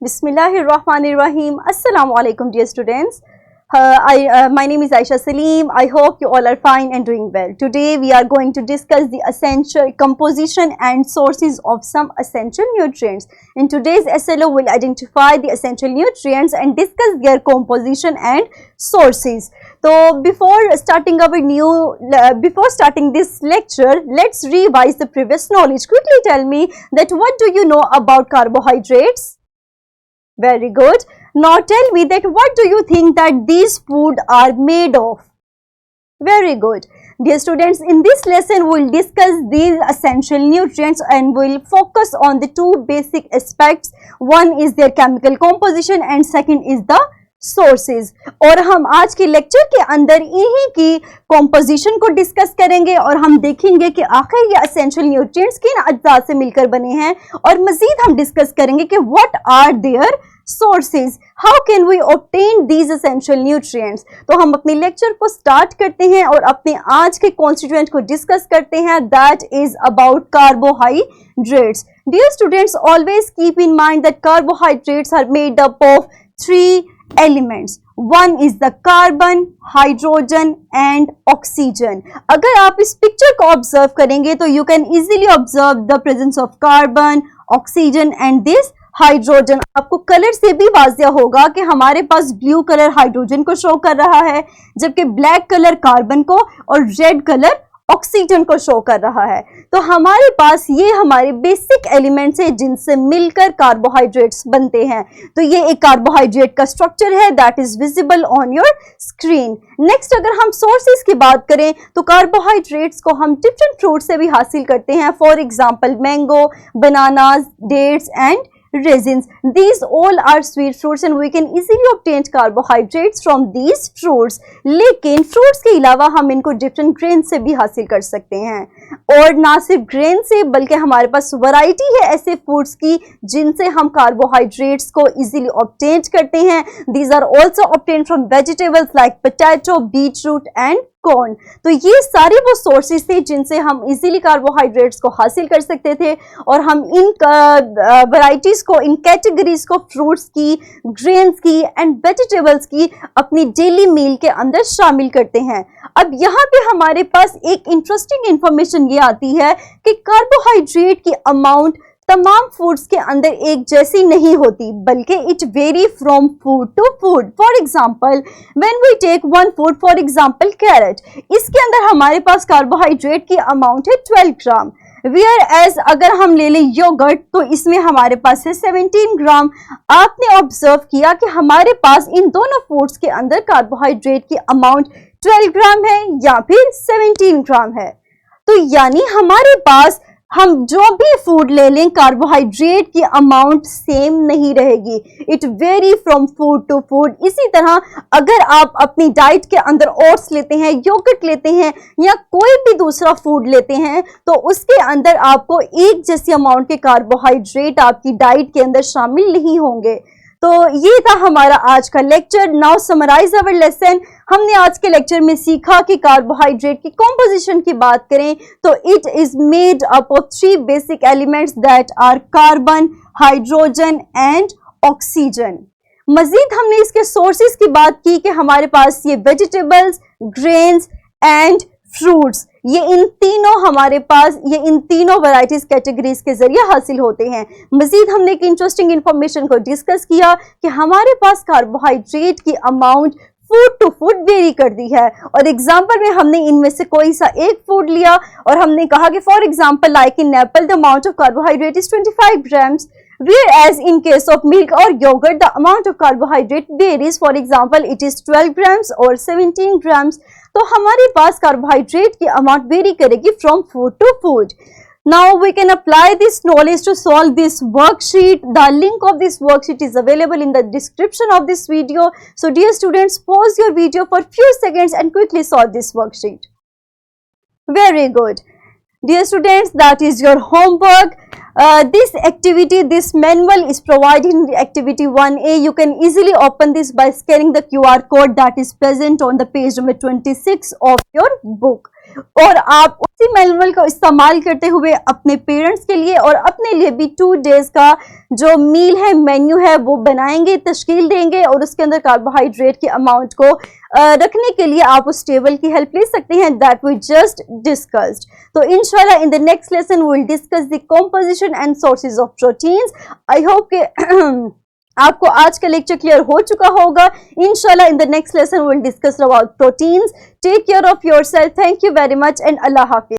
Bismillahirrahmanirrahim. Assalamu alaikum, dear students. My name is Aisha Salim. I hope you all are fine and doing well. Today we are going to discuss the essential composition and sources of some essential nutrients. In today's SLO, we'll identify the essential nutrients and discuss their composition and sources. So before starting this lecture, let's revise the previous knowledge. Quickly tell me that what do you know about carbohydrates? Very good. Now tell me that what do you think that these food are made of? Very good. Dear students, in this lesson we will discuss these essential nutrients and we will focus on the two basic aspects. One is their chemical composition and second is the sources. और हम आज के lecture के अंदर इन्हीं की composition को discuss करेंगे और हम देखेंगे कि आखिर ये एसेंशियल न्यूट्रिएंट्स किन अज्जा से मिलकर बने हैं और मजीद हम डिस्कस करेंगे कि what are their sources, how can we obtain these essential nutrients. तो हम अपने लेक्चर को स्टार्ट करते हैं और अपने आज के कॉन्स्टिट्यूएंट को डिस्कस करते हैं. That is about carbohydrates. Dear students, always keep in mind that carbohydrates are made up of three elements. One is the carbon, hydrogen and oxygen. अगर आप इस पिक्चर को ऑब्जर्व करेंगे तो you can easily observe the presence of carbon, oxygen and this hydrogen. आपको colour से भी वाज़िया होगा कि हमारे पास ब्लू कलर हाइड्रोजन को शो कर रहा है जबकि ब्लैक कलर कार्बन को और रेड कलर ऑक्सीजन को शो कर रहा है. तो हमारे पास ये हमारे बेसिक एलिमेंट्स हैं जिनसे मिलकर कार्बोहाइड्रेट्स बनते हैं. तो ये एक कार्बोहाइड्रेट का स्ट्रक्चर है that is visible on your screen. Next अगर हम सोर्सेज की बात करें तो कार्बोहाइड्रेट्स को हम डिफरेंट फ्रूट से भी हासिल करते हैं. For example mango, bananas, dates and raisins. These all are sweet fruits and we can easily obtain carbohydrates from these fruits. लेकिन fruits के अलावा हम इनको different grains से भी हासिल कर सकते हैं और ना सिर्फ grain से बल्कि हमारे पास वैरायटी है ऐसे foods की जिनसे हम carbohydrates को easily obtain करते हैं. These are also obtained from vegetables like potato, beetroot and कौन. तो ये सारे वो सोर्सेज थे जिनसे हम इजीली कार्बोहाइड्रेट्स को हासिल कर सकते थे और हम इन वैरायटीज को, इन कैटेगरीज को फ्रूट्स की, ग्रेन्स की एंड वेजिटेबल्स की अपनी डेली मील के अंदर शामिल करते हैं. अब यहाँ पे हमारे पास एक इंटरेस्टिंग इंफॉर्मेशन ये आती है कि कार्बोहाइड्रेट की अमाउंट तमाम फूड्स के अंदर एक जैसी नहीं होती बल्कि it vary from food to food. For example when we take one food, for example carrot, इसके अंदर हमारे पास कार्बोहाइड्रेट की अमाउंट है 12 ग्राम. वेयर एज अगर हम ले लें योगर्ट तो इसमें हमारे पास है 17 ग्राम. आपने ऑब्जर्व किया कि हमारे पास इन दोनों फूड्स के अंदर कार्बोहाइड्रेट की अमाउंट 12 ग्राम है या फिर 17 ग्राम है. तो यानी हमारे पास हम जो भी फूड ले लें कार्बोहाइड्रेट की अमाउंट सेम नहीं रहेगी. It vary from food to food. इसी तरह अगर आप अपनी डाइट के अंदर ओट्स लेते हैं, योगर्ट लेते हैं या कोई भी दूसरा फूड लेते हैं तो उसके अंदर आपको एक जैसी अमाउंट के कार्बोहाइड्रेट आपकी डाइट के अंदर शामिल नहीं होंगे. तो ये था हमारा आज का लेक्चर. नाउ समराइज अवर लेसन. हमने आज के लेक्चर में सीखा कि कार्बोहाइड्रेट की कॉम्पोजिशन की बात करें तो it is made up of three basic elements that are carbon, hydrogen and oxygen. मजीद हमने इसके सोर्सेज की बात की कि हमारे पास ये वेजिटेबल्स, ग्रेन्स एंड फ्रूट्स, ये इन तीनों वैरायटीज कैटेगरीज के जरिए हासिल होते हैं. मजीद हमने एक इंटरेस्टिंग इंफॉर्मेशन को डिस्कस किया कि हमारे पास कार्बोहाइड्रेट की amount food to food vary कर दी है और एग्जाम्पल में हमने इनमें से कोई सा एक फूड लिया और हमने कहा कि for example like in Apple the amount of carbohydrate is 25 grams. Whereas in case of milk or yogurt, the amount of carbohydrate varies. For example, it is 12 grams or 17 grams. तो हमारे पास carbohydrate की amount vary करेगी from food to food. Now we can apply this knowledge to solve this worksheet. The link of this worksheet is available in the description of this video. So dear students, pause your video for few seconds and quickly solve this worksheet. Very good. Dear students, that is your homework. this activity, this manual is provided in the activity 1A. You can easily open this by scanning the QR code that is present on the page number 26 of your book. और आप उसी manual का इस्तेमाल करते हुए अपने parents के लिए और अपने लिए भी 2 डेज का जो मील है, मेन्यू है, वो बनाएंगे, तश्कील देंगे और उसके अंदर कार्बोहाइड्रेट के अमाउंट को रखने के लिए आप उस टेबल की हेल्प ले सकते हैं दैट वी जस्ट डिस्कस्ड. तो इंशाल्लाह in the next lesson we will discuss the composition and sources of proteins. I hope के आपको आज का लेक्चर क्लियर हो चुका होगा. इंशाल्लाह in the next lesson we will discuss about proteins. Take care of yourself. Thank you very much and अल्लाह हाफिज.